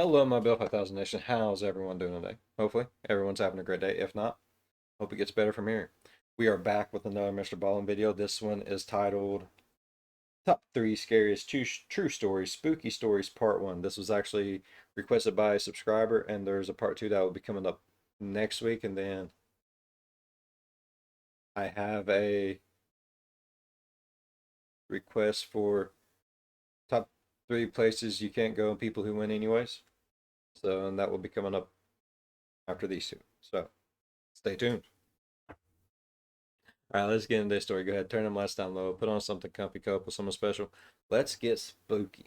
Hello, my Bill 5000 Nation. How's everyone doing today? Hopefully, everyone's having a great day. If not, hope it gets better from here. We are back with another MrBallen video. This one is titled Top 3 Scariest True Stories, Spooky Stories Part 1. This was actually requested by a subscriber, and there's a Part 2 that will be coming up next week. And then I have a request for top 3 places you can't go and people who win anyways. So, and that will be coming up after these two. So, stay tuned. All right, let's get into this story. Go ahead, turn them lights down low, put on something comfy, cup with something special. Let's get spooky.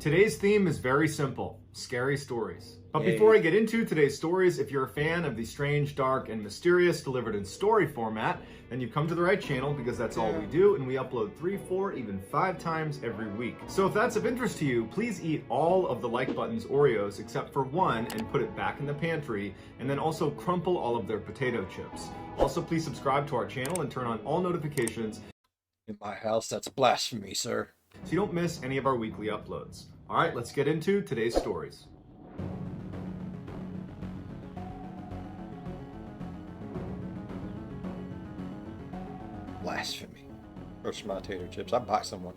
Today's theme is very simple, scary stories. But before I get into today's stories, if you're a fan of the strange, dark, and mysterious delivered in story format, then you've come to the right channel because that's all we do, and we upload 3, 4, even 5 times every week. So if that's of interest to you, please eat all of the like button's Oreos except for one and put it back in the pantry, and then also crumple all of their potato chips. Also, please subscribe to our channel and turn on all notifications. In my house, that's blasphemy, sir. So you don't miss any of our weekly uploads. All right, let's get into today's stories. Blasphemy. Roast my tater chips. I buy someone.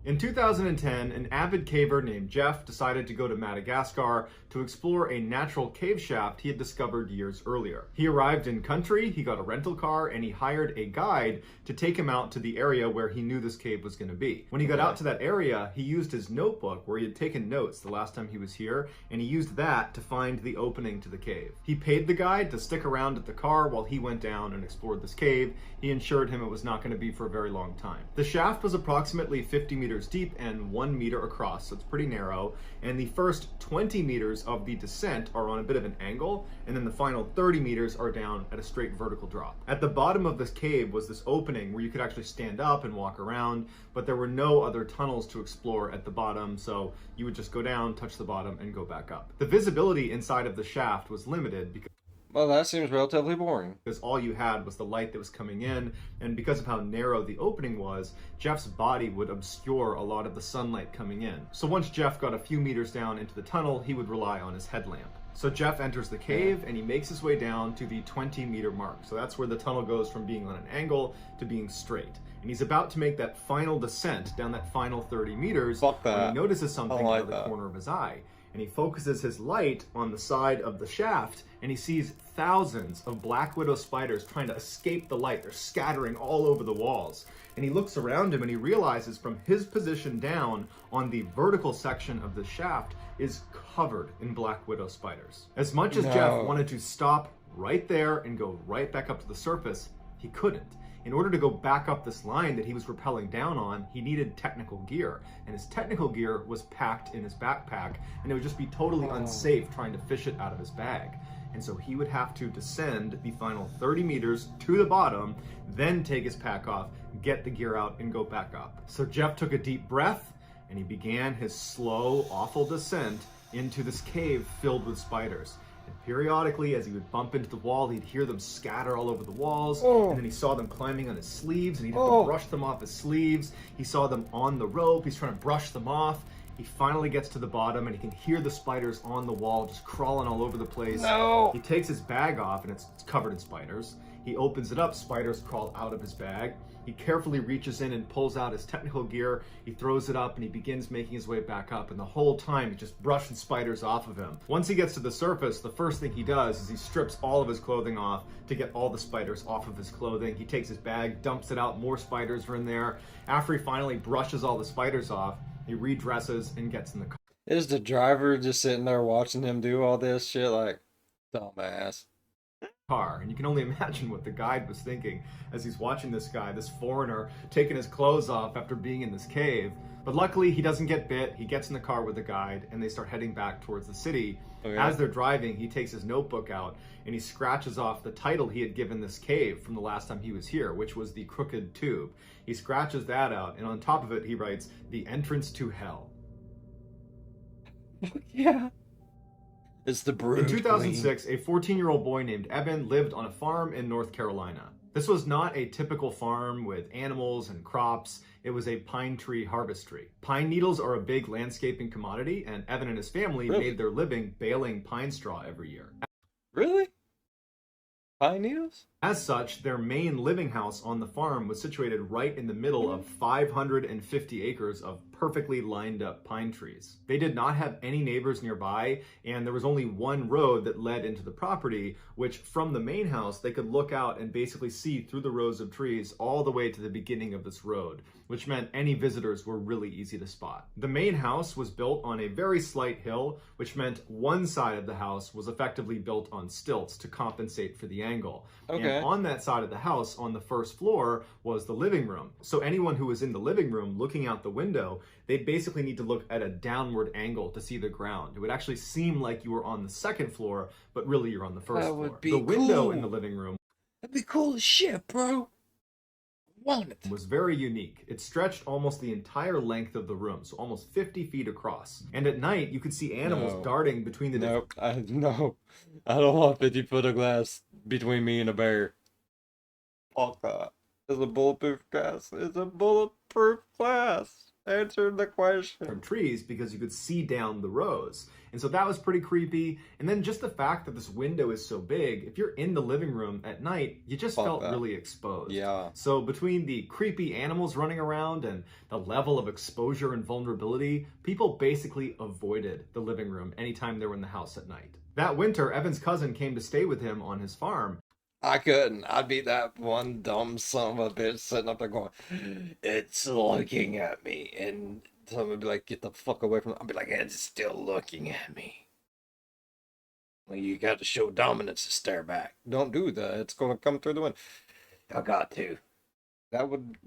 In 2010, an avid caver named Jeff decided to go to Madagascar to explore a natural cave shaft he had discovered years earlier. He arrived in country, he got a rental car, and he hired a guide to take him out to the area where he knew this cave was going to be. When he got out to that area, he used his notebook where he had taken notes the last time he was here, and he used that to find the opening to the cave. He paid the guide to stick around at the car while he went down and explored this cave. He assured him it was not going to be for a very long time. The shaft was approximately 50 meters deep and 1 meter across, so it's pretty narrow, and the first 20 meters of the descent are on a bit of an angle, and then the final 30 meters are down at a straight vertical drop. At the bottom of this cave was this opening where you could actually stand up and walk around, but there were no other tunnels to explore at the bottom, so you would just go down, touch the bottom, and go back up. The visibility inside of the shaft was limited because Well, that seems relatively boring. all you had was the light that was coming in, and because of how narrow the opening was, Jeff's body would obscure a lot of the sunlight coming in. So once Jeff got a few meters down into the tunnel, he would rely on his headlamp. So Jeff enters the cave and he makes his way down to the 20-meter mark. So that's where the tunnel goes from being on an angle to being straight. And he's about to make that final descent down that final 30 meters Fuck that. when he notices something like out of the that. corner of his eye. And he focuses his light on the side of the shaft, and he sees thousands of black widow spiders trying to escape the light. They're scattering all over the walls. And he looks around him and he realizes from his position down on the vertical section of the shaft is covered in black widow spiders. As much as Jeff wanted to stop right there and go right back up to the surface, he couldn't. In order to go back up this line that he was rappelling down on, he needed technical gear. And his technical gear was packed in his backpack, and it would just be totally unsafe trying to fish it out of his bag. And so he would have to descend the final 30 meters to the bottom, then take his pack off, get the gear out, and go back up. So Jeff took a deep breath, and he began his slow, awful descent into this cave filled with spiders. And periodically, as he would bump into the wall, he'd hear them scatter all over the walls, and then he saw them climbing on his sleeves, and he'd have to brush them off his sleeves. He saw them on the rope, he's trying to brush them off. He finally gets to the bottom, and he can hear the spiders on the wall just crawling all over the place. No! He takes his bag off, and it's covered in spiders. He opens it up, spiders crawl out of his bag. He carefully reaches in and pulls out his technical gear. He throws it up and he begins making his way back up. And the whole time he's just brushing spiders off of him. Once he gets to the surface, the first thing he does is he strips all of his clothing off to get all the spiders off of his clothing. He takes his bag, dumps it out, more spiders are in there. After he finally brushes all the spiders off, he redresses and gets in the car. Is the driver just sitting there watching him do all this shit like, dumbass? And you can only imagine what the guide was thinking as he's watching this guy, this foreigner, taking his clothes off after being in this cave. But luckily, he doesn't get bit. He gets in the car with the guide, and they start heading back towards the city. As they're driving, he takes his notebook out, and he scratches off the title he had given this cave from the last time he was here, which was the Crooked Tube. He scratches that out, and on top of it, he writes, "The Entrance to Hell." Yeah. It's the brood In 2006, a 14-year-old boy named Evan lived on a farm in North Carolina. This was not a typical farm with animals and crops. It was a pine tree harvestry. Pine needles are a big landscaping commodity, and Evan and his family made their living baling pine straw every year. Really? Pine needles? As such, their main living house on the farm was situated right in the middle of 550 acres of perfectly lined up pine trees. They did not have any neighbors nearby, and there was only one road that led into the property, which from the main house, they could look out and basically see through the rows of trees all the way to the beginning of this road, which meant any visitors were really easy to spot. The main house was built on a very slight hill, which meant one side of the house was effectively built on stilts to compensate for the angle. Okay. And on that side of the house, on the first floor, was the living room. So anyone who was in the living room looking out the window, they basically need to look at a downward angle to see the ground. It would actually seem like you were on the second floor, but really you're on the first floor. Would be the window cool. in the living room That'd be cool as shit, bro. Want it. was very unique. It stretched almost the entire length of the room, so almost 50 feet across. And at night, you could see animals darting between the Nope. I don't want 50 foot of glass between me and a bear. Fuck that. It's a bulletproof glass. It's a bulletproof glass. Answer the question. from trees because you could see down the rows. And so that was pretty creepy. And then just the fact that this window is so big, if you're in the living room at night, you just felt really exposed. Yeah. So between the creepy animals running around and the level of exposure and vulnerability, people basically avoided the living room anytime they were in the house at night. That winter, Evan's cousin came to stay with him on his farm. I couldn't. I'd be that one dumb son of a bitch sitting up there going, it's looking at me. And someone would be like, get the fuck away from it. I'd be like, it's still looking at me. Well, you got to show dominance to stare back. Don't do that. It's going to come through the window. I got to. That would...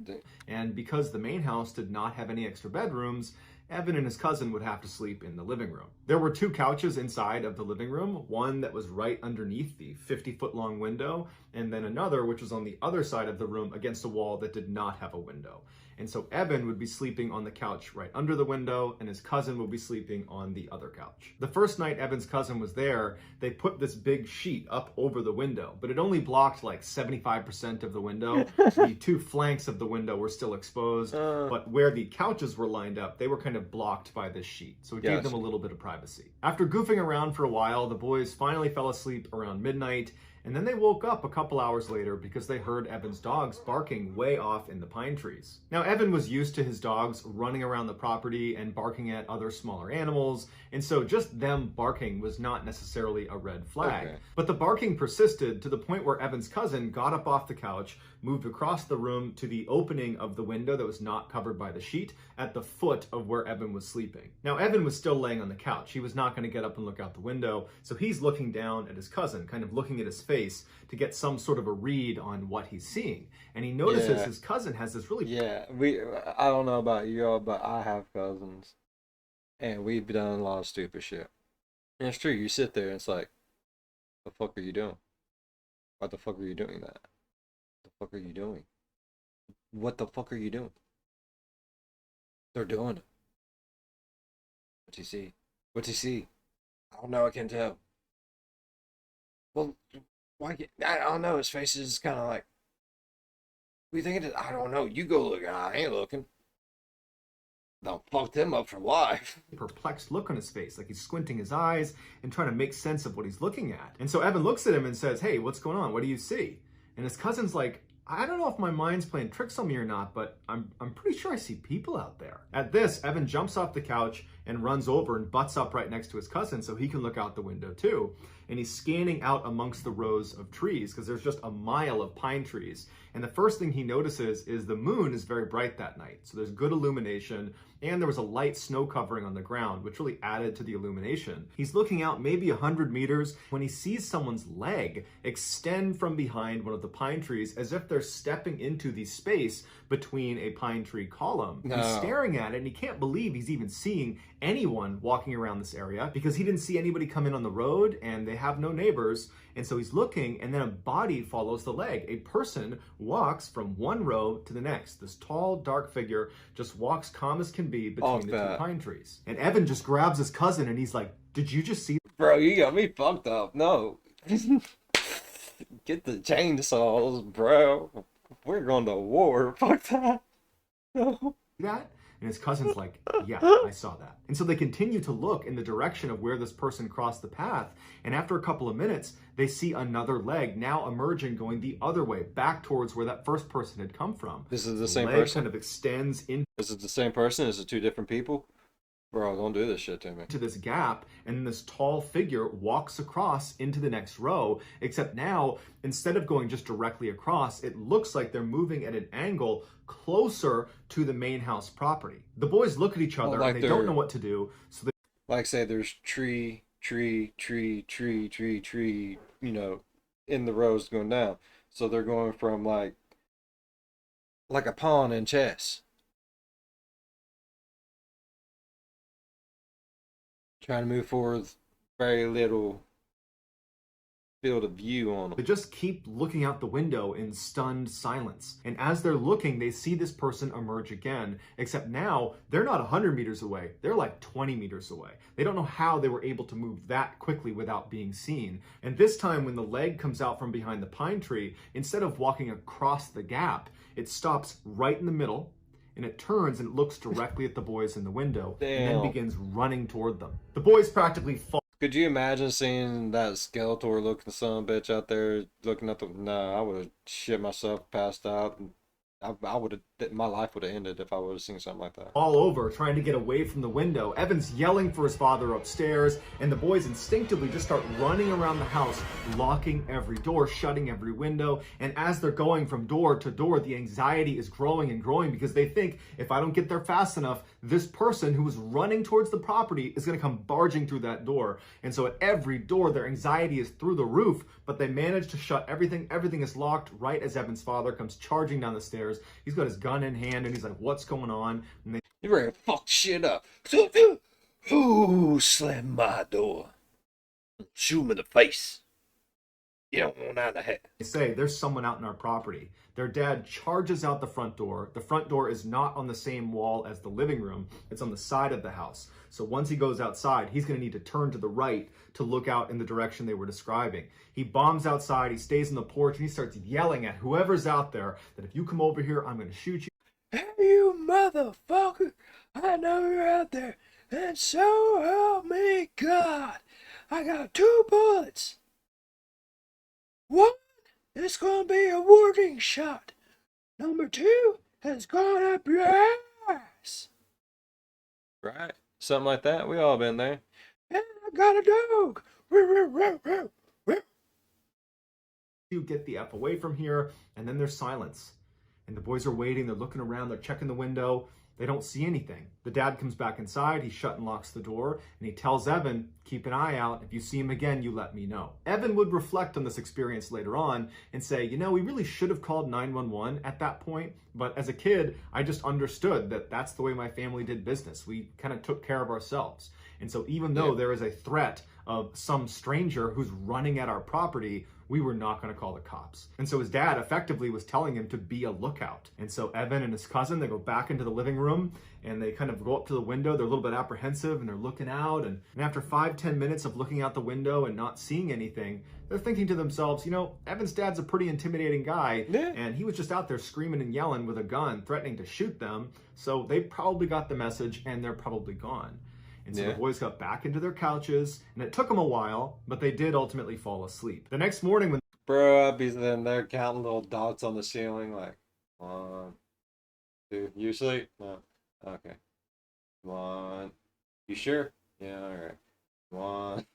And because the main house did not have any extra bedrooms, Evan and his cousin would have to sleep in the living room. There were two couches inside of the living room, one that was right underneath the 50-foot long window, and then another which was on the other side of the room against a wall that did not have a window. And so Evan would be sleeping on the couch right under the window, and his cousin would be sleeping on the other couch. The first night Evan's cousin was there, they put this big sheet up over the window, but it only blocked like 75% of the window. The two flanks of the window were still exposed, but where the couches were lined up, they were kind of blocked by this sheet. So it gave them a little bit of privacy. After goofing around for a while, the boys finally fell asleep around midnight, and then they woke up a couple hours later because they heard Evan's dogs barking way off in the pine trees. Now, Evan was used to his dogs running around the property and barking at other smaller animals, and so just them barking was not necessarily a red flag. Okay. But the barking persisted to the point where Evan's cousin got up off the couch, moved across the room to the opening of the window that was not covered by the sheet at the foot of where Evan was sleeping. Now, Evan was still laying on the couch. He was not going to get up and look out the window, so he's looking down at his cousin, kind of looking at his face to get some sort of a read on what he's seeing. And he notices his cousin has this really... I don't know about you all, but I have cousins. And we've done a lot of stupid shit. And it's true, you sit there and it's like, what the fuck are you doing? Why the fuck are you doing that? What the fuck are you doing? What the fuck are you doing? They're doing it. What's he see? What's he see? I don't know, I can't tell. Well, why can't... I don't know, his face is kind of like... What do you think it is? I don't know. You go look. I ain't looking. Don't fuck them up for life. Perplexed look on his face, like he's squinting his eyes and trying to make sense of what he's looking at. And so Evan looks at him and says, hey, what's going on? What do you see? And his cousin's like, I don't know if my mind's playing tricks on me or not, but I'm pretty sure I see people out there. At this, Evan jumps off the couch and runs over and butts up right next to his cousin so he can look out the window too. And he's scanning out amongst the rows of trees because there's just a mile of pine trees. And the first thing he notices is the moon is very bright that night. So there's good illumination, and there was a light snow covering on the ground, which really added to the illumination. He's looking out maybe 100 meters when he sees someone's leg extend from behind one of the pine trees as if they're stepping into the space between a pine tree column. No. He's staring at it, and he can't believe he's even seeing anyone walking around this area because he didn't see anybody come in on the road, and they have no neighbors. And so he's looking, and then a body follows the leg. A person walks from one row to the next. This tall, dark figure just walks calm as can be between the two pine trees. And Evan just grabs his cousin, and he's like, did you just see? Bro, you got me fucked up. No. Get the chainsaws, bro. We're going to war. Fuck that. No. That? And his cousin's like, yeah, I saw that. And so they continue to look in the direction of where this person crossed the path. And after a couple of minutes, they see another leg now emerging, going the other way, back towards where that first person had come from. This is the same leg person? kind of extends into Is it the same person? Is it two different people? Bro, don't do this shit to me. this gap, and then this tall figure walks across into the next row, except now, instead of going just directly across, it looks like they're moving at an angle closer to the main house property. The boys look at each other, like and they don't know what to do, so they Like, say there's tree, you know, in the rows going down. So they're going from like a pawn in chess. Trying to move forward with very little field of view on They them. just keep looking out the window in stunned silence. And as they're looking, they see this person emerge again, except now they're not 100 meters away. They're like 20 meters away. They don't know how they were able to move that quickly without being seen. And this time when the leg comes out from behind the pine tree, instead of walking across the gap, it stops right in the middle, and it turns and it looks directly at the boys in the window, and Damn. then begins running toward them. The boys practically fall. Could you imagine seeing that Skeletor looking son of a bitch out there looking at the... Nah, I would have shit myself, passed out. And I would have... My life would have ended if I would have seen something like that. All over, trying to get away from the window. Evan's yelling for his father upstairs, and the boys instinctively just start running around the house, locking every door, shutting every window. And as they're going from door to door, the anxiety is growing and growing because they think, if I don't get there fast enough, this person who is running towards the property is going to come barging through that door. And so at every door, their anxiety is through the roof, but they manage to shut everything. Everything is locked right as Evan's father comes charging down the stairs. He's got his gun in hand, and he's like, what's going on? And they You ready to fuck shit up. Who slammed my door? Shoot him in the face. You don't want out of the head. say, there's someone out in our property. Their dad charges out the front door. The front door is not on the same wall as the living room. It's on the side of the house. So once he goes outside, he's going to need to turn to the right to look out in the direction they were describing. He bombs outside, he stays on the porch, and he starts yelling at whoever's out there that if you come over here, I'm going to shoot you. Hey, you motherfucker. I know you're out there. And so help me God. I got 2 bullets. One is going to be a warning shot. Number 2 has gone up your ass. Right? Something like that. We all been there. And I got a dog. You get the F away from here, and then there's silence. And the boys are waiting, they're looking around, they're checking the window. They don't see anything. The dad comes back inside, he shut and locks the door, and he tells Evan, keep an eye out. If you see him again, you let me know. Evan would reflect on this experience later on and say, you know, we really should have called 911 at that point, but as a kid, I just understood that that's the way my family did business. We kind of took care of ourselves. And so even though there is a threat of some stranger who's running at our property, we were not going to call the cops. And so his dad effectively was telling him to be a lookout. And so Evan and his cousin, they go back into the living room and they kind of go up to the window. They're a little bit apprehensive and they're looking out. And after 5-10 minutes of looking out the window and not seeing anything, they're thinking to themselves, you know, Evan's dad's a pretty intimidating guy. Yeah. And he was just out there screaming and yelling with a gun, threatening to shoot them. So they probably got the message and they're probably gone. And so the boys got back into their couches, and it took them a while, but they did ultimately fall asleep. The next morning when... Bro, I'd be then there counting little dots on the ceiling, like, 1, 2. You sleep? No. Okay. 1. You sure? Yeah, alright. 1.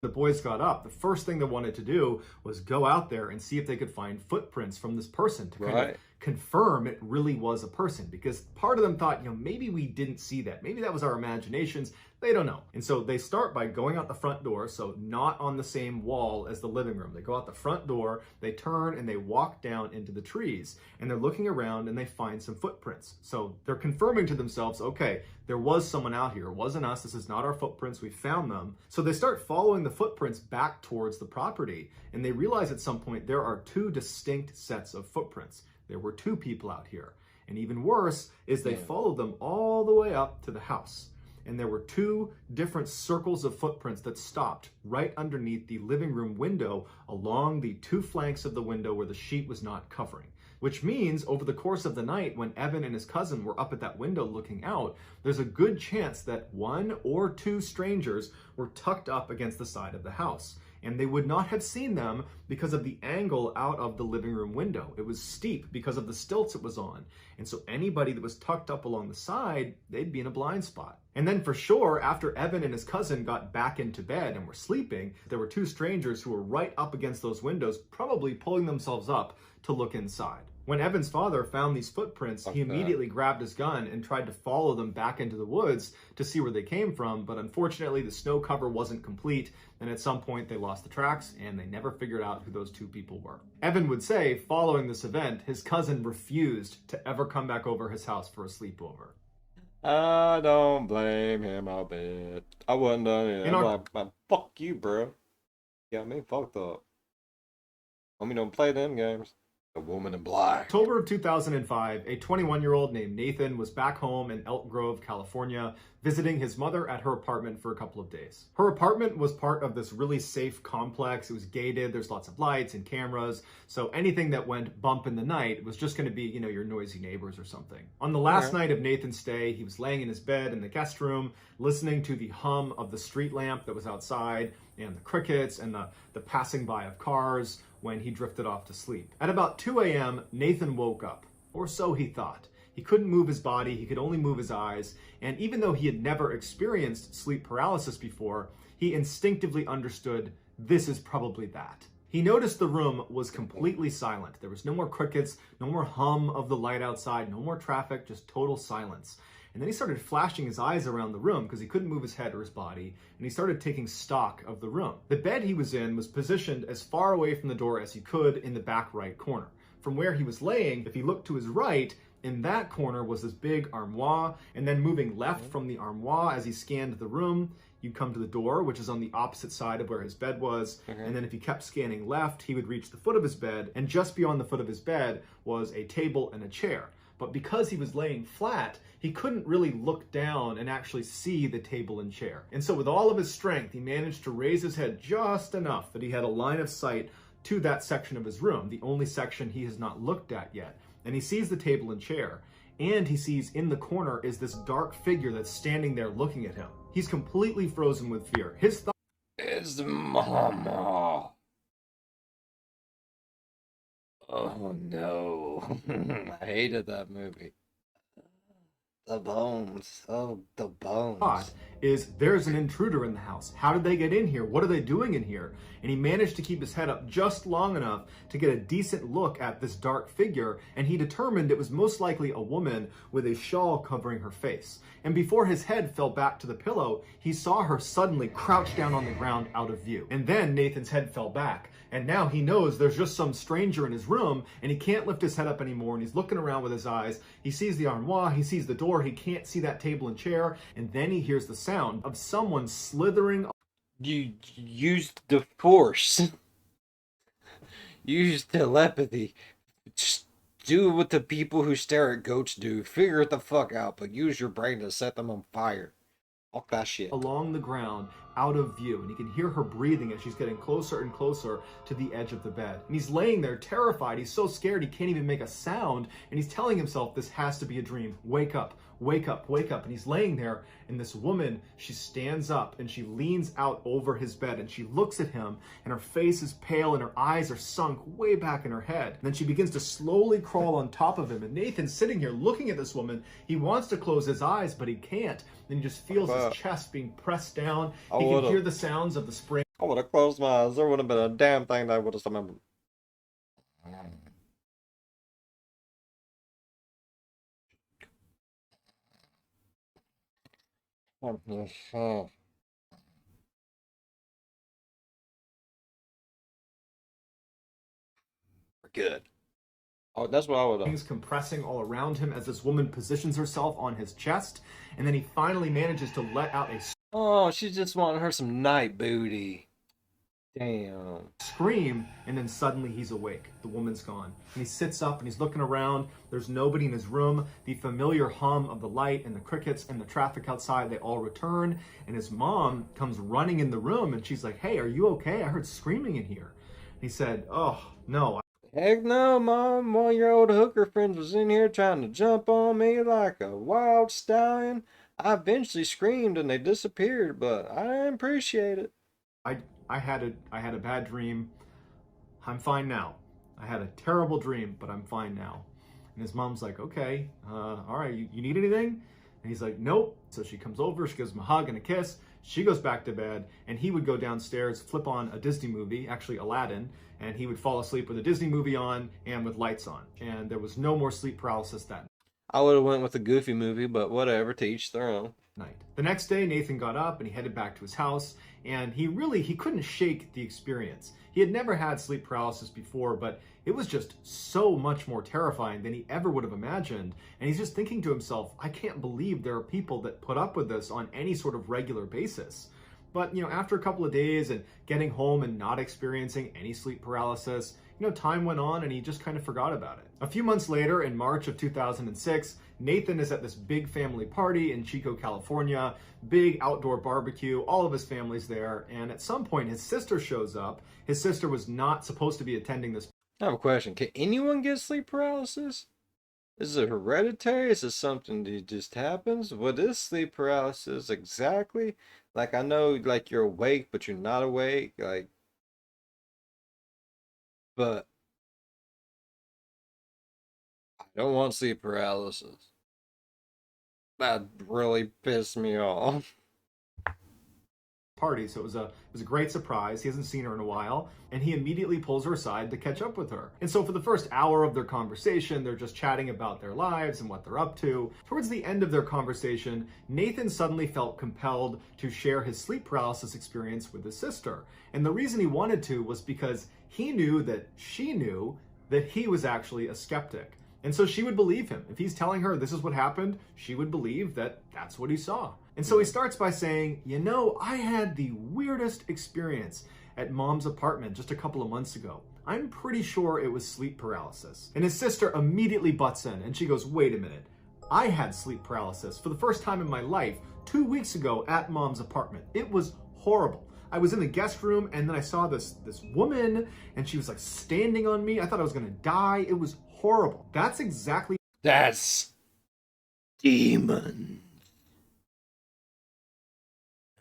the boys got up, the first thing they wanted to do was go out there and see if they could find footprints from this person to kind of confirm it really was a person, because part of them thought, you know, maybe we didn't see that. Maybe that was our imaginations. They don't know. And so they start by going out the front door, so not on the same wall as the living room. They go out the front door, they turn and they walk down into the trees, and they're looking around and they find some footprints. So they're confirming to themselves, okay, there was someone out here. It wasn't us. This is not our footprints. We found them. So they start following the footprints back towards the property, and they realize at some point there are 2 distinct sets of footprints. There were 2 people out here. And even worse is they followed them all the way up to the house. and there were 2 different circles of footprints that stopped right underneath the living room window along the 2 flanks of the window where the sheet was not covering. Which means over the course of the night, when Evan and his cousin were up at that window looking out, there's a good chance that 1 or 2 strangers were tucked up against the side of the house. And they would not have seen them because of the angle out of the living room window. It was steep because of the stilts it was on. And so anybody that was tucked up along the side, they'd be in a blind spot. And then for sure, after Evan and his cousin got back into bed and were sleeping, there were 2 strangers who were right up against those windows, probably pulling themselves up to look inside. When Evan's father found these footprints, he immediately grabbed his gun and tried to follow them back into the woods to see where they came from, but unfortunately the snow cover wasn't complete, and at some point they lost the tracks and they never figured out who those 2 people were. Evan would say, following this event, his cousin refused to ever come back over his house for a sleepover. I don't blame him a bit. I wouldn't done it. I'm like, fuck you, bro. Got me fucked up. Homie don't play them games. The Woman in Black. October of 2005, a 21-year-old named Nathan was back home in Elk Grove, California, visiting his mother at her apartment for a couple of days. Her apartment was part of this really safe complex. It was gated. There's lots of lights and cameras. So anything that went bump in the night was just going to be, you know, your noisy neighbors or something. On the last night of Nathan's stay, he was laying in his bed in the guest room, listening to the hum of the street lamp that was outside and the crickets and the passing by of cars, when he drifted off to sleep. At about 2 a.m., Nathan woke up, or so he thought. He couldn't move his body, he could only move his eyes, and even though he had never experienced sleep paralysis before, he instinctively understood this is probably that. He noticed the room was completely silent. There was no more crickets, no more hum of the light outside, no more traffic, just total silence. And then he started flashing his eyes around the room because he couldn't move his head or his body, and he started taking stock of the room. The bed he was in was positioned as far away from the door as he could in the back right corner. From where he was laying, if he looked to his right, in that corner was this big armoire, and then moving left from the armoire as he scanned the room, you'd come to the door, which is on the opposite side of where his bed was, and then if he kept scanning left, he would reach the foot of his bed, and just beyond the foot of his bed was a table and a chair. But because he was laying flat, he couldn't really look down and actually see the table and chair. And so with all of his strength, he managed to raise his head just enough that he had a line of sight to that section of his room, the only section he has not looked at yet. And he sees the table and chair, and he sees in the corner is this dark figure that's standing there looking at him. He's completely frozen with fear. His thoughts It's Mama. Oh no. I hated that movie. The bones. Oh, the bones. is there's an intruder in the house. How did they get in here? What are they doing in here? And he managed to keep his head up just long enough to get a decent look at this dark figure, and he determined it was most likely a woman with a shawl covering her face. And before his head fell back to the pillow, he saw her suddenly crouch down on the ground out of view. And then Nathan's head fell back. And now he knows there's just some stranger in his room, and he can't lift his head up anymore, and he's looking around with his eyes. He sees the armoire, he sees the door, he can't see that table and chair, and then he hears the sound of someone slithering. You used the force. Use telepathy. Just do what the people who stare at goats do. Figure it the fuck out, but use your brain to set them on fire. Fuck that shit. Along the ground, out of view, and he can hear her breathing as she's getting closer and closer to the edge of the bed. And he's laying there terrified. He's so scared he can't even make a sound, and he's telling himself this has to be a dream. Wake up, wake up, wake up. And he's laying there, and this woman, she stands up and she leans out over his bed, and she looks at him, and her face is pale and her eyes are sunk way back in her head. And then she begins to slowly crawl on top of him, and Nathan's sitting here looking at this woman. He wants to close his eyes, but he can't. And he just feels his chest being pressed down. He can hear the sounds of the spring. I would have closed my eyes. There would have been a damn thing that I would have remembered. We're good. Oh, that's what I would have. Things compressing all around him as this woman positions herself on his chest, and then he finally manages to let out a. Oh, she's just wanting her some night booty. Damn. Scream, and then suddenly he's awake. The woman's gone. And he sits up and he's looking around. There's nobody in his room. The familiar hum of the light and the crickets and the traffic outside, they all return. And his mom comes running in the room and she's like, "Hey, are you okay? I heard screaming in here." And he said, "Oh, no." Heck no, Mom. One of your old hooker friends was in here trying to jump on me like a wild stallion. I eventually screamed and they disappeared, but I didn't appreciate it. I, I had a bad dream. I'm fine now. I had a terrible dream, but I'm fine now." And his mom's like, "Okay, all right, you need anything?" And he's like, "Nope." So she comes over, she gives him a hug and a kiss. She goes back to bed, and he would go downstairs, flip on a Disney movie, actually Aladdin, and he would fall asleep with a Disney movie on and with lights on. And there was no more sleep paralysis that I would have went with a Goofy movie, but whatever, to each their own. night. The next day, Nathan got up and he headed back to his house, and he couldn't shake the experience. He had never had sleep paralysis before, but it was just so much more terrifying than he ever would have imagined. And he's just thinking to himself, I can't believe there are people that put up with this on any sort of regular basis. But, after a couple of days and getting home and not experiencing any sleep paralysis, time went on and he just kind of forgot about it. A few months later, in March of 2006, Nathan is at this big family party in Chico, California, big outdoor barbecue, all of his family's there, and at some point his sister shows up. His sister was not supposed to be attending this. I have a question. Can anyone get sleep paralysis? Is it hereditary? Is it something that just happens? What is sleep paralysis exactly? Like, I know, like, you're awake, but you're not awake. Like, but I don't want sleep paralysis. That really pissed me off. Party, so it was a great surprise. He hasn't seen her in a while, and he immediately pulls her aside to catch up with her. And so for the first hour of their conversation, they're just chatting about their lives and what they're up to. Towards the end of their conversation, Nathan suddenly felt compelled to share his sleep paralysis experience with his sister. And the reason he wanted to was because he knew that she knew that he was actually a skeptic. And so she would believe him. If he's telling her this is what happened, she would believe that that's what he saw. And so he starts by saying, I had the weirdest experience at Mom's apartment just a couple of months ago. I'm pretty sure it was sleep paralysis. And his sister immediately butts in and she goes, "Wait a minute. I had sleep paralysis for the first time in my life 2 weeks ago at Mom's apartment. It was horrible. I was in the guest room and then I saw this woman and she was like standing on me. I thought I was gonna die. It was horrible." That's exactly That's demon.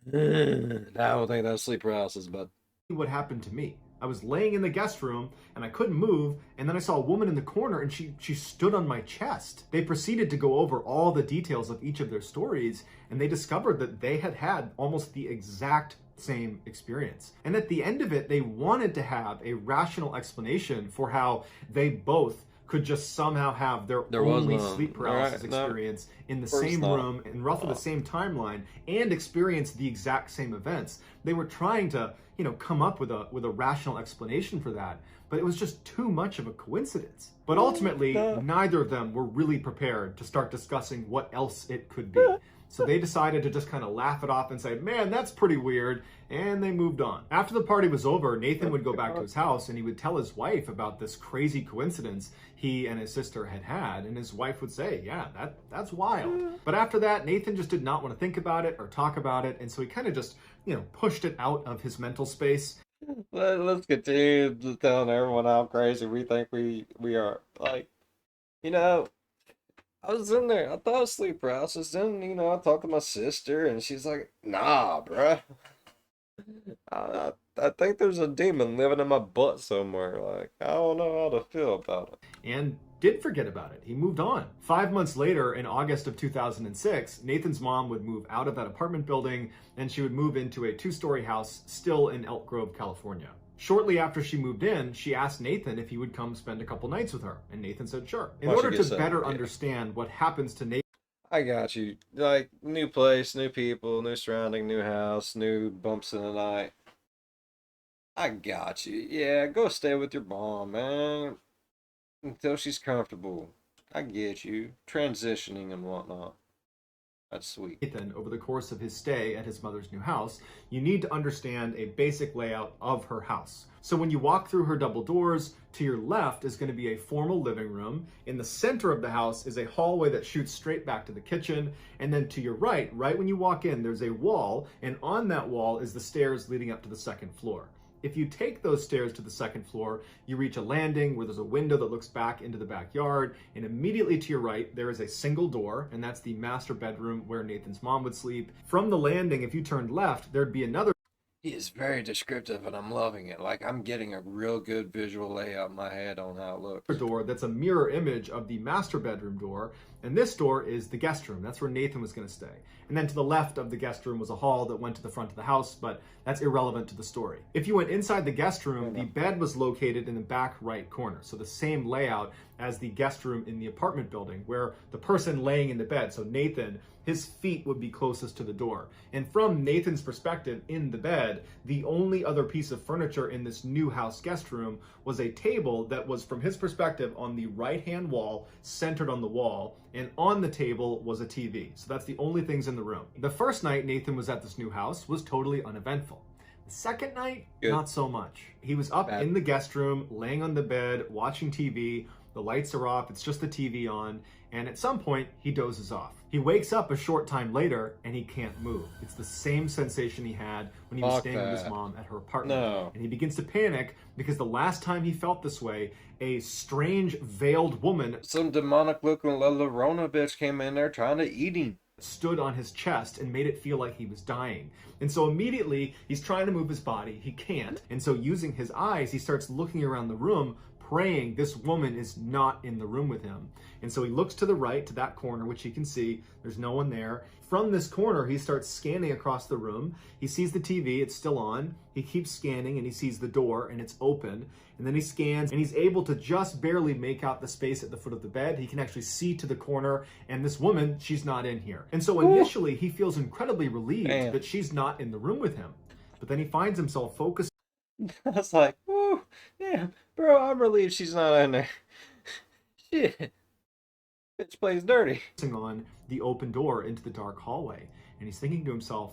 I don't think that's sleep paralysis, but what happened to me. I was laying in the guest room and I couldn't move, and then I saw a woman in the corner and she stood on my chest. They proceeded to go over all the details of each of their stories, and they discovered that they had had almost the exact same experience. And at the end of it, they wanted to have a rational explanation for how they both could just somehow have their only sleep paralysis experience in the same room in roughly the same timeline and experience the exact same events. They were trying to, come up with a rational explanation for that, but it was just too much of a coincidence. But ultimately, neither of them were really prepared to start discussing what else it could be. So they decided to just kind of laugh it off and say, "Man, that's pretty weird," and they moved on. After the party was over, Nathan would go back to his house and he would tell his wife about this crazy coincidence he and his sister had, and his wife would say, "Yeah, that's wild." But after that, Nathan just did not want to think about it or talk about it, and so he kind of just, pushed it out of his mental space. Let's continue telling everyone how crazy we think we are. Like, I was in there. I thought it was sleep paralysis. Then, I talked to my sister, and she's like, "Nah, bruh. I think there's a demon living in my butt somewhere. Like, I don't know how to feel about it." And did forget about it. He moved on. 5 months later, in August of 2006, Nathan's mom would move out of that apartment building, and she would move into a 2-story house still in Elk Grove, California. Shortly after she moved in, she asked Nathan if he would come spend a couple nights with her, and Nathan said sure. In order to better understand what happens to Nathan, I got you. Like, new place, new people, new surrounding, new house, new bumps in the night. I got you. Yeah, go stay with your mom, man, until she's comfortable. I get you. Transitioning and whatnot. That's sweet. Nathan, over the course of his stay at his mother's new house, you need to understand a basic layout of her house. So when you walk through her double doors, to your left is going to be a formal living room. In the center of the house is a hallway that shoots straight back to the kitchen. And then to your right when you walk in, there's a wall, and on that wall is the stairs leading up to the second floor. If you take those stairs to the second floor, you reach a landing where there's a window that looks back into the backyard, and immediately to your right, there is a single door, and that's the master bedroom where Nathan's mom would sleep. From the landing, if you turned left, there'd be another. He is very descriptive, and I'm loving it. Like, I'm getting a real good visual layout in my head on how it looks. Door that's a mirror image of the master bedroom door, and this door is the guest room. That's where Nathan was going to stay. And then to the left of the guest room was a hall that went to the front of the house, but that's irrelevant to the story. If you went inside the guest room, the bed was located in the back right corner, so the same layout as the guest room in the apartment building, where the person laying in the bed, so Nathan, his feet would be closest to the door. And from Nathan's perspective in the bed, the only other piece of furniture in this new house guest room was a table that was, from his perspective, on the right-hand wall, centered on the wall, and on the table was a TV. So that's the only things in the room. The first night Nathan was at this new house was totally uneventful. The second night, not so much. He was up in the guest room, laying on the bed, watching TV. The lights are off, it's just the TV on, and at some point, he dozes off. He wakes up a short time later, and he can't move. It's the same sensation he had when he was staying with his mom at her apartment. And he begins to panic because the last time he felt this way, a strange, veiled woman, some demonic-looking La Llorona bitch, came in there trying to eat him, stood on his chest and made it feel like he was dying. And so immediately, he's trying to move his body. He can't. And so using his eyes, he starts looking around the room, praying this woman is not in the room with him. And so he looks to the right, to that corner, which he can see. There's no one there. From this corner, he starts scanning across the room. He sees the TV, it's still on. He keeps scanning and he sees the door and it's open. And then he scans and he's able to just barely make out the space at the foot of the bed. He can actually see to the corner, and this woman, she's not in here. And so initially he feels incredibly relieved that she's not in the room with him. But then he finds himself focused. That's like, woo, damn, bro, I'm relieved she's not in there. Shit. Bitch plays dirty. On the open door into the dark hallway. And he's thinking to himself,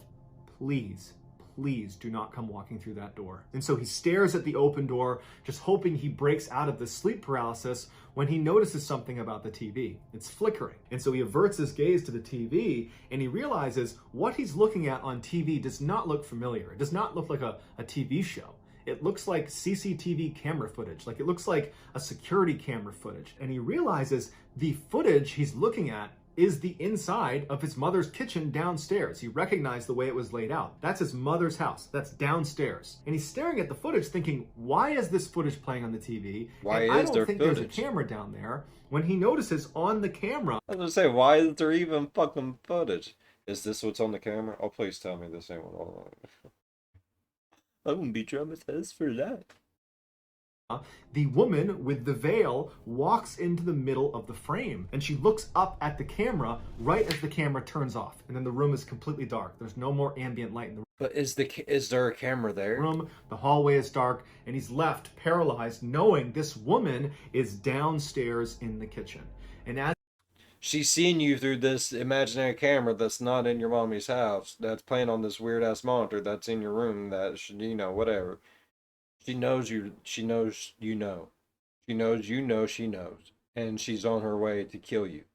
please, please do not come walking through that door. And so he stares at the open door, just hoping he breaks out of the sleep paralysis, when he notices something about the TV. It's flickering. And so he averts his gaze to the TV, and he realizes what he's looking at on TV does not look familiar. It does not look like a TV show. It looks like CCTV camera footage. Like, it looks like a security camera footage. And he realizes the footage he's looking at is the inside of his mother's kitchen downstairs. He recognized the way it was laid out. That's his mother's house. That's downstairs. And he's staring at the footage thinking, why is this footage playing on the TV? Why and is I don't there think footage? There's a camera down there, when he notices on the camera. I was gonna say, why is there even fucking footage? Is this what's on the camera? Oh, please tell me this ain't what all I'm gonna be traumatized for that. The woman with the veil walks into the middle of the frame, and she looks up at the camera right as the camera turns off, and then the room is completely dark. There's no more ambient light in the room. But is there a camera there? The hallway is dark, and he's left paralyzed, knowing this woman is downstairs in the kitchen. And as she's seeing you through this imaginary camera that's not in your mommy's house, that's playing on this weird ass monitor that's in your room, that, you know, whatever. She knows you. She knows you know. She knows you know she knows. And she's on her way to kill you.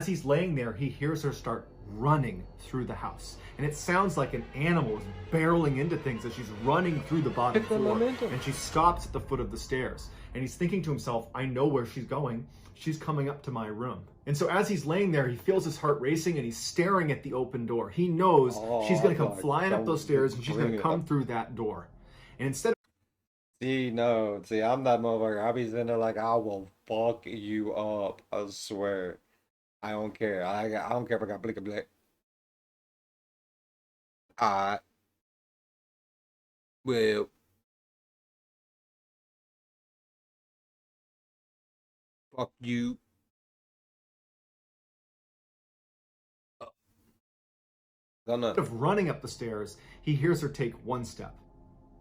As he's laying there, he hears her start running through the house. And it sounds like an animal is barreling into things as she's running through the bottom floor. And she stops at the foot of the stairs. And he's thinking to himself, I know where she's going. She's coming up to my room. And so as he's laying there, he feels his heart racing and he's staring at the open door. He knows she's going to come flying up those stairs and she's going to come through that door. And instead of... See, I'm that motherfucker. I'll be sitting there like, I will fuck you up. I swear. I don't care. I don't care if I got blick a blick. I will fuck you up. Instead of running up the stairs, he hears her take one step.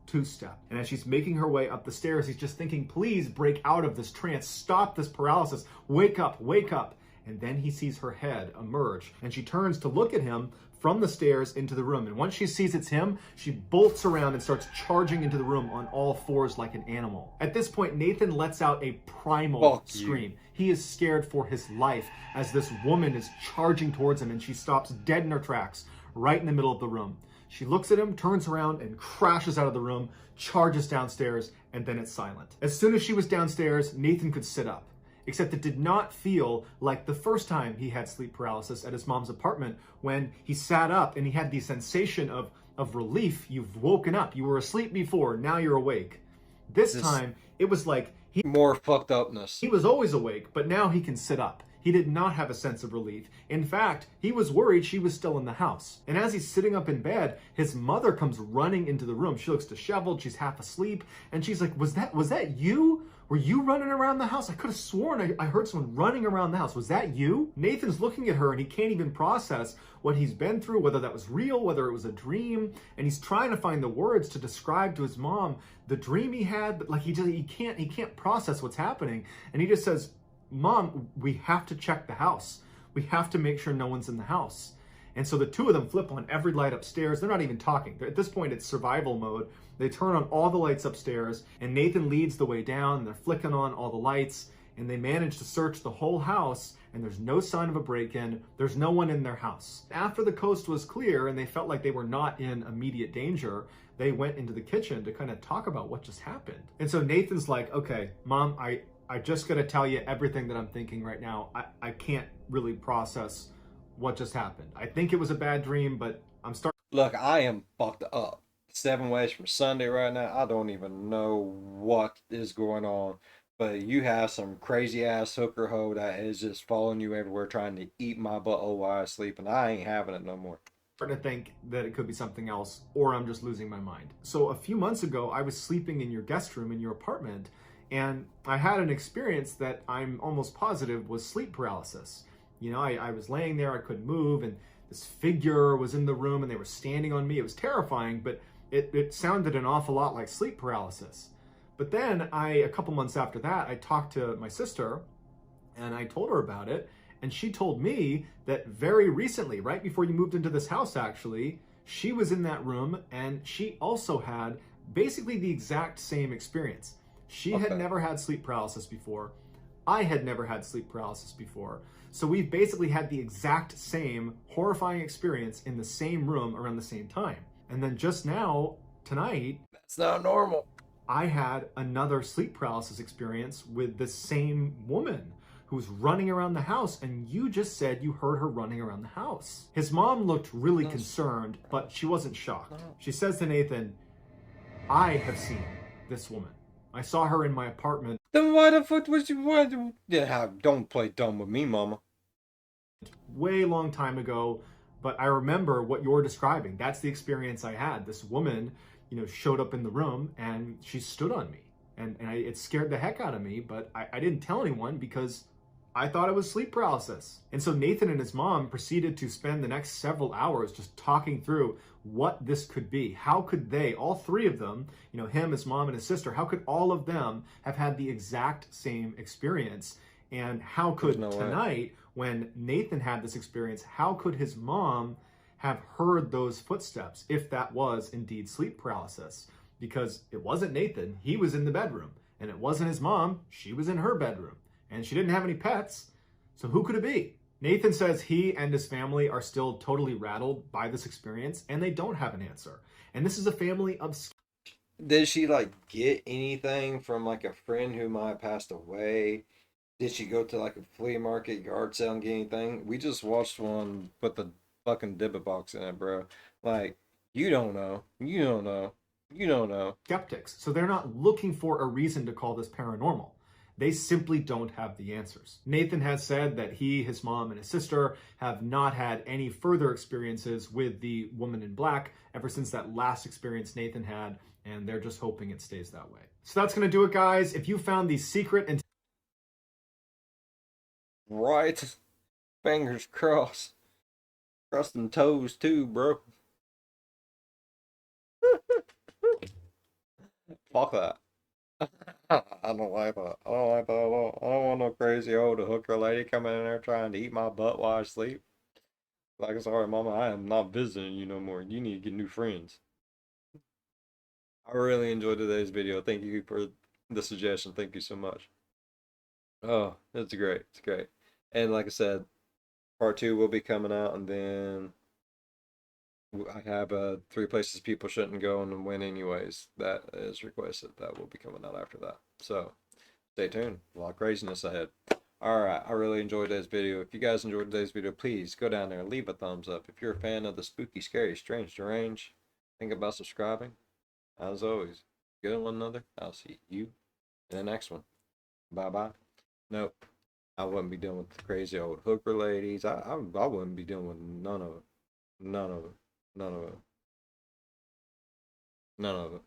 Two-step. And as she's making her way up the stairs, he's just thinking, please break out of this trance. Stop this paralysis. Wake up, wake up. and then he sees her head emerge, and she turns to look at him from the stairs into the room. And once she sees it's him, she bolts around and starts charging into the room on all fours like an animal. At this point, Nathan lets out a primal scream. He is scared for his life as this woman is charging towards him, and she stops dead in her tracks right in the middle of the room. She looks at him, turns around, and crashes out of the room, charges downstairs, and then it's silent. As soon as she was downstairs, Nathan could sit up. Except it did not feel like the first time he had sleep paralysis at his mom's apartment, when he sat up and he had the sensation of relief. You've woken up. You were asleep before. Now you're awake. This time, it was like more fucked upness. He was always awake, but now he can sit up. He did not have a sense of relief. In fact, he was worried she was still in the house. And as he's sitting up in bed, his mother comes running into the room. She looks disheveled. She's half asleep. And she's like, was that you? Were you running around the house? I could have sworn I heard someone running around the house. Was that you? Nathan's looking at her and he can't even process what he's been through, whether that was real, whether it was a dream. And he's trying to find the words to describe to his mom the dream he had, but like he can't process what's happening. And he just says, Mom, we have to check the house. We have to make sure no one's in the house. And so the two of them flip on every light upstairs. They're not even talking. At this point, it's survival mode. They turn on all the lights upstairs, and Nathan leads the way down. They're flicking on all the lights, and they manage to search the whole house, and there's no sign of a break-in. There's no one in their house. After the coast was clear and they felt like they were not in immediate danger, they went into the kitchen to kind of talk about what just happened. And so Nathan's like, okay, Mom, I just got to tell you everything that I'm thinking right now. I can't really process what just happened. I think it was a bad dream, but I'm starting. Look, I am fucked up. 7 ways from Sunday right now. I don't even know what is going on. But you have some crazy ass hooker hoe that is just following you everywhere trying to eat my butthole while I sleep, and I ain't having it no more. Starting to think that it could be something else, or I'm just losing my mind. So a few months ago, I was sleeping in your guest room in your apartment, and I had an experience that I'm almost positive was sleep paralysis. You know, I was laying there, I couldn't move, and this figure was in the room, and they were standing on me. It was terrifying, but it sounded an awful lot like sleep paralysis. But then a couple months after that, I talked to my sister, and I told her about it, and she told me that very recently, right before you moved into this house actually, she was in that room, and she also had basically the exact same experience. She had never had sleep paralysis before. I had never had sleep paralysis before. So we've basically had the exact same horrifying experience in the same room around the same time. And then just now, tonight, that's not normal. I had another sleep paralysis experience with the same woman who's running around the house, and you just said you heard her running around the house. His mom looked really concerned, but she wasn't shocked. She says to Nathan, I have seen this woman. I saw her in my apartment. Then why the fuck was you? Why? Yeah, don't play dumb with me, Mama. Way long time ago, but I remember what you're describing. That's the experience I had. This woman, you know, showed up in the room and she stood on me, and it scared the heck out of me. But I didn't tell anyone because I thought it was sleep paralysis. And so Nathan and his mom proceeded to spend the next several hours just talking through what this could be. How could they, all three of them, you know, him, his mom, and his sister, how could all of them have had the exact same experience? And how could tonight, when Nathan had this experience, how could his mom have heard those footsteps if that was indeed sleep paralysis? Because it wasn't Nathan, he was in the bedroom. And it wasn't his mom, she was in her bedroom. And she didn't have any pets, so who could it be? Nathan says he and his family are still totally rattled by this experience, and they don't have an answer. And this is a family of... Did she, like, get anything from, like, a friend who might have passed away? Did she go to, like, a flea market, yard sale, and get anything? We just watched one with the fucking Dibba box in it, bro. Like, you don't know. You don't know. You don't know. Skeptics. So they're not looking for a reason to call this paranormal. They simply don't have the answers. Nathan has said that he, his mom, and his sister have not had any further experiences with the woman in black ever since that last experience Nathan had, and they're just hoping it stays that way. So that's going to do it, guys. If you found the secret and... Right. Fingers crossed. Cross them toes, too, bro. Fuck that. I don't like that. I don't like that at all. I don't want no crazy old hooker lady coming in there trying to eat my butt while I sleep. Like, sorry, mama, I am not visiting you no more. You need to get new friends. I really enjoyed today's video. Thank you for the suggestion. Thank you so much. Oh, it's great. It's great. And like I said, part two will be coming out, and then I have three places people shouldn't go and win anyways. That is requested. That will be coming out after that. So stay tuned. A lot of craziness ahead. Alright, I really enjoyed today's video. If you guys enjoyed today's video, please go down there and leave a thumbs up. If you're a fan of the spooky, scary, strange, deranged, think about subscribing. As always, good on one another. I'll see you in the next one. Bye bye. Nope. I wouldn't be dealing with the crazy old hooker ladies. I wouldn't be dealing with none of it. None of it. None of it. None of it.